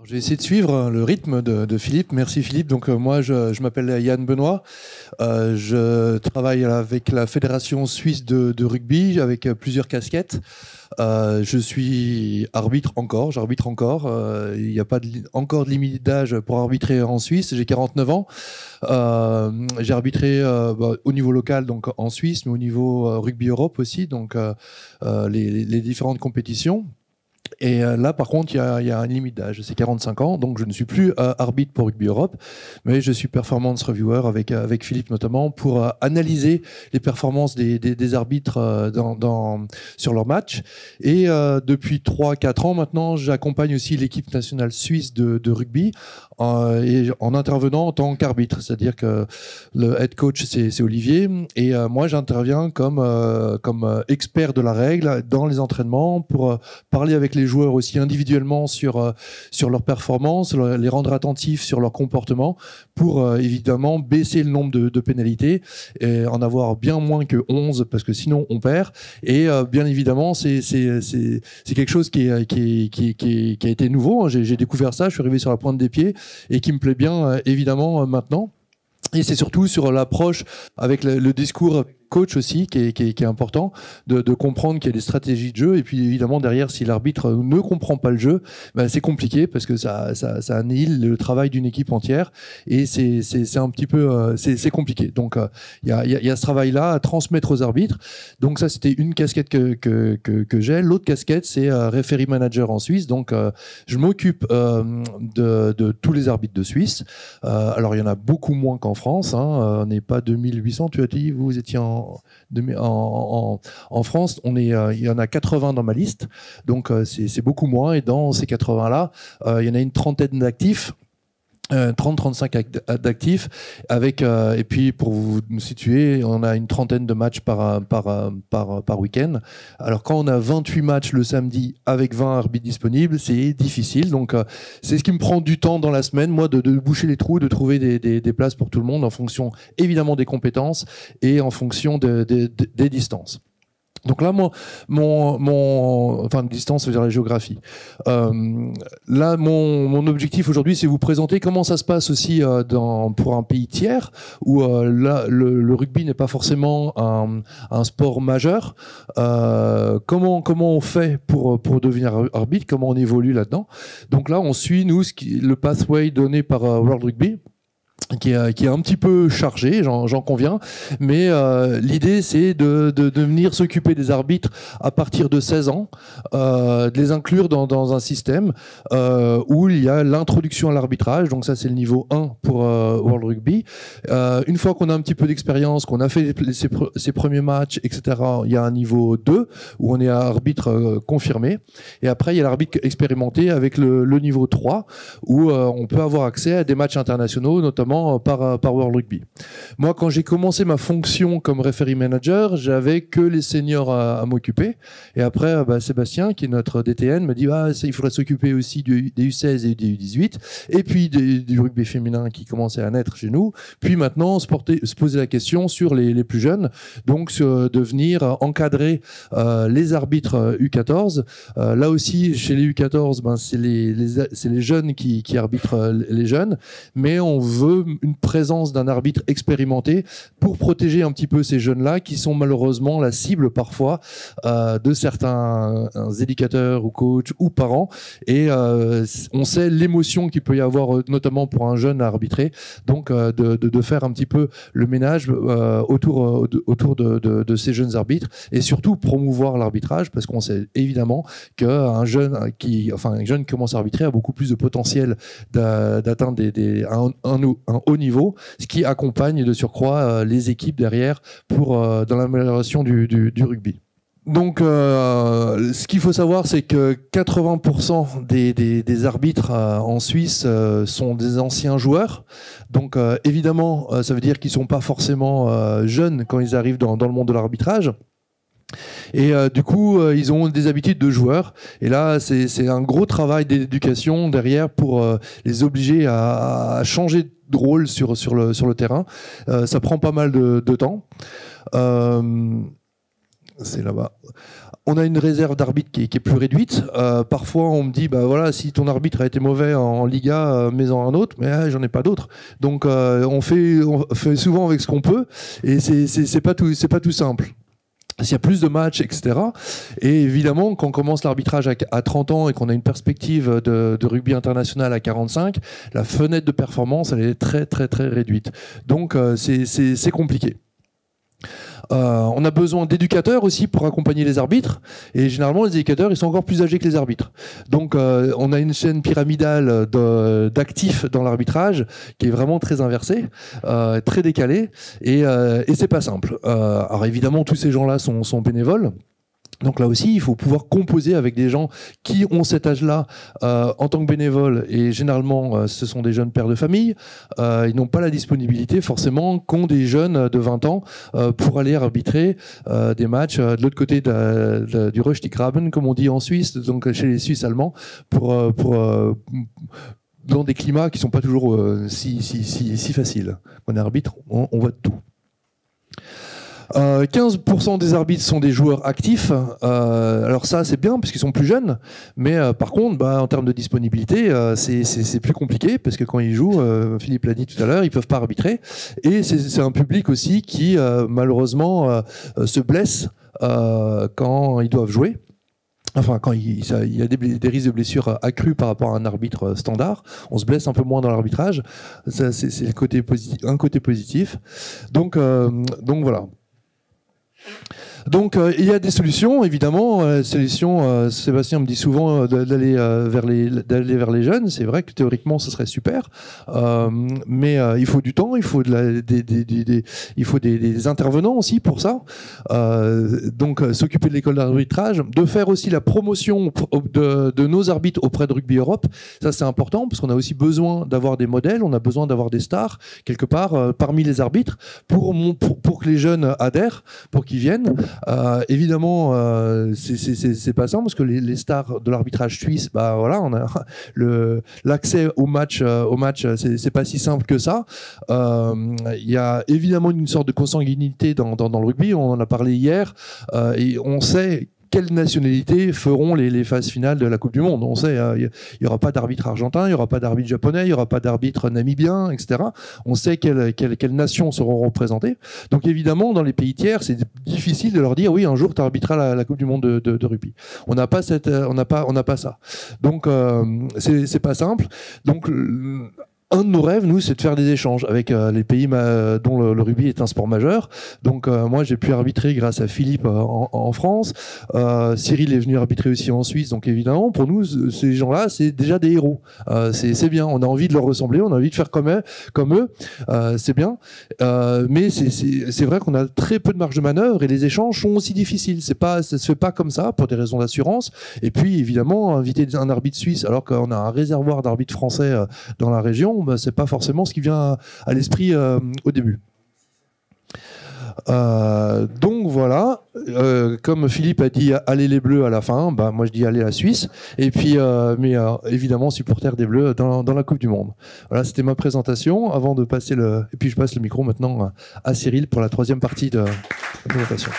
Je vais essayer de suivre le rythme de Philippe. Merci Philippe. Donc moi, je m'appelle Yann Benoît. Je travaille avec la Fédération suisse de rugby avec plusieurs casquettes. Je suis arbitre encore, j'arbitre encore. Il n'y a pas encore de limite d'âge pour arbitrer en Suisse. J'ai 49 ans. J'ai arbitré au niveau local, donc en Suisse, mais au niveau Rugby Europe aussi, donc les différentes compétitions. Et là, par contre, il y a une limite d'âge, c'est 45 ans, donc je ne suis plus arbitre pour Rugby Europe, mais je suis performance reviewer avec Philippe notamment pour analyser les performances des arbitres sur leurs matchs. Et depuis 3-4 ans maintenant, j'accompagne aussi l'équipe nationale suisse de rugby et en intervenant en tant qu'arbitre, c'est-à-dire que le head coach c'est Olivier et moi j'interviens comme expert de la règle dans les entraînements pour parler avec les joueurs aussi individuellement sur leur performance, les rendre attentifs sur leur comportement pour évidemment baisser le nombre de pénalités et en avoir bien moins que 11 parce que sinon on perd. Et bien évidemment c'est quelque chose qui a été nouveau. J'ai découvert ça, je suis arrivé sur la pointe des pieds et qui me plaît bien évidemment maintenant. Et c'est surtout sur l'approche avec le discours coach aussi qui est important de comprendre qu'il y a des stratégies de jeu et puis évidemment derrière si l'arbitre ne comprend pas le jeu c'est compliqué parce que ça annihile le travail d'une équipe entière et c'est un petit peu c'est compliqué donc il y a ce travail là à transmettre aux arbitres. Donc ça c'était une casquette que j'ai. L'autre casquette c'est referee manager en Suisse, donc je m'occupe de tous les arbitres de Suisse. Alors il y en a beaucoup moins qu'en France, on n'est pas 2800, tu as dit, vous étiez en France, il y en a 80 dans ma liste, donc c'est beaucoup moins. Et dans ces 80-là, il y en a une trentaine d'actifs. 30-35 d'actifs avec et puis pour vous situer, on a une trentaine de matchs par week-end. Alors quand on a 28 matchs le samedi avec 20 arbitres disponibles, c'est difficile. Donc c'est ce qui me prend du temps dans la semaine, moi, de boucher les trous, de trouver des places pour tout le monde en fonction évidemment des compétences et en fonction des distances. Donc là, enfin, distance, ça veut dire la géographie. Là, mon objectif aujourd'hui, c'est vous présenter comment ça se passe aussi pour un pays tiers où là, le rugby n'est pas forcément un sport majeur. Comment on fait pour devenir arbitre, comment on évolue là-dedans. Donc là, on suit nous le pathway donné par World Rugby. Qui est un petit peu chargé, j'en conviens, mais l'idée c'est de venir s'occuper des arbitres à partir de 16 ans, de les inclure dans un système où il y a l'introduction à l'arbitrage, donc ça c'est le niveau 1 pour World Rugby. Une fois qu'on a un petit peu d'expérience, qu'on a fait ses premiers matchs, etc., il y a un niveau 2 où on est arbitre confirmé, et après il y a l'arbitre expérimenté avec le niveau 3 où on peut avoir accès à des matchs internationaux, notamment par World Rugby. Moi, quand j'ai commencé ma fonction comme referee manager, j'avais que les seniors à m'occuper. Et après, Sébastien, qui est notre DTN, me dit il faudrait s'occuper aussi des U16 et des U18, et puis du rugby féminin qui commençait à naître chez nous. Puis maintenant, se poser la question sur les plus jeunes, donc de venir encadrer les arbitres U14. Là aussi, chez les U14, c'est les jeunes qui arbitrent les jeunes, mais on veut une présence d'un arbitre expérimenté pour protéger un petit peu ces jeunes-là qui sont malheureusement la cible parfois de certains éducateurs ou coachs ou parents. Et on sait l'émotion qu'il peut y avoir, notamment pour un jeune à arbitrer. Donc de faire un petit peu le ménage autour de ces jeunes arbitres et surtout promouvoir l'arbitrage, parce qu'on sait évidemment qu'un jeune qui commence à arbitrer a beaucoup plus de potentiel d'atteindre un haut niveau, ce qui accompagne de surcroît les équipes derrière dans l'amélioration du rugby. Donc, ce qu'il faut savoir, c'est que 80% des arbitres en Suisse sont des anciens joueurs. Donc, évidemment, ça veut dire qu'ils ne sont pas forcément jeunes quand ils arrivent dans le monde de l'arbitrage. Et du coup, ils ont des habitudes de joueurs. Et là, c'est un gros travail d'éducation derrière pour les obliger à changer de rôle sur le terrain. Ça prend pas mal de temps. c'est là-bas. On a une réserve d'arbitres qui est plus réduite. Parfois, on me dit, bah voilà, si ton arbitre a été mauvais en Liga, mets-en un autre. Mais j'en ai pas d'autres. Donc, on fait souvent avec ce qu'on peut, et c'est pas tout simple. S'il y a plus de matchs, etc. Et évidemment, quand on commence l'arbitrage à 30 ans et qu'on a une perspective de rugby international à 45, la fenêtre de performance, elle est très, très, très réduite. Donc, c'est compliqué. On a besoin d'éducateurs aussi pour accompagner les arbitres, et généralement les éducateurs ils sont encore plus âgés que les arbitres. Donc on a une chaîne pyramidale d'actifs dans l'arbitrage qui est vraiment très inversée, très décalée, et c'est pas simple. Alors évidemment tous ces gens-là sont bénévoles. Donc là aussi, il faut pouvoir composer avec des gens qui ont cet âge-là en tant que bénévoles, et généralement, ce sont des jeunes pères de famille. Ils n'ont pas la disponibilité forcément qu'ont des jeunes de 20 ans pour aller arbitrer des matchs de l'autre côté du Röstigraben, comme on dit en Suisse, donc chez les Suisses allemands, dans des climats qui ne sont pas toujours si faciles. Quand on est arbitre, on voit de tout. 15% des arbitres sont des joueurs actifs. Alors ça, c'est bien parce qu'ils sont plus jeunes, mais par contre, en termes de disponibilité, c'est plus compliqué parce que quand ils jouent, Philippe l'a dit tout à l'heure, ils peuvent pas arbitrer. Et c'est un public aussi qui, malheureusement, se blesse quand ils doivent jouer. Enfin, quand il y a des risques de blessures accrus par rapport à un arbitre standard, on se blesse un peu moins dans l'arbitrage. Ça, c'est un côté positif. Donc voilà. Donc il y a des solutions, évidemment. Sébastien me dit souvent d'aller vers les jeunes. C'est vrai que théoriquement, ce serait super, mais il faut du temps, il faut des intervenants aussi pour ça. Donc s'occuper de l'école d'arbitrage, de faire aussi la promotion de nos arbitres auprès de Rugby Europe. Ça, c'est important parce qu'on a aussi besoin d'avoir des modèles, on a besoin d'avoir des stars quelque part parmi les arbitres pour que les jeunes adhèrent, pour qu'ils viennent. Évidemment, c'est pas simple parce que les stars de l'arbitrage suisse, voilà, on a l'accès au match, c'est pas si simple que ça. Il y a évidemment une sorte de consanguinité dans le rugby. On en a parlé hier, et on sait quelles nationalités feront les phases finales de la Coupe du Monde. On sait, il n'y aura pas d'arbitre argentin, il n'y aura pas d'arbitre japonais, il n'y aura pas d'arbitre namibien, etc. On sait quelles nations seront représentées. Donc évidemment, dans les pays tiers, c'est difficile de leur dire oui, un jour tu arbitreras la Coupe du Monde de rugby. On n'a pas ça. Donc c'est pas simple. Donc un de nos rêves, nous, c'est de faire des échanges avec les pays dont le rugby est un sport majeur. Donc moi, j'ai pu arbitrer grâce à Philippe en France. Cyril est venu arbitrer aussi en Suisse. Donc évidemment, pour nous, ces gens-là, c'est déjà des héros. C'est bien. On a envie de leur ressembler, on a envie de faire comme eux. C'est bien. Mais c'est vrai qu'on a très peu de marge de manœuvre et les échanges sont aussi difficiles. Ça se fait pas comme ça pour des raisons d'assurance. Et puis évidemment, inviter un arbitre suisse alors qu'on a un réservoir d'arbitres français dans la région, c'est pas forcément ce qui vient à l'esprit au début. Donc voilà, comme Philippe a dit allez les Bleus à la fin, moi je dis allez la Suisse, et puis mais évidemment supporter des Bleus dans la Coupe du Monde. Voilà, c'était ma présentation avant de passer et puis je passe le micro maintenant à Cyril pour la troisième partie de la présentation.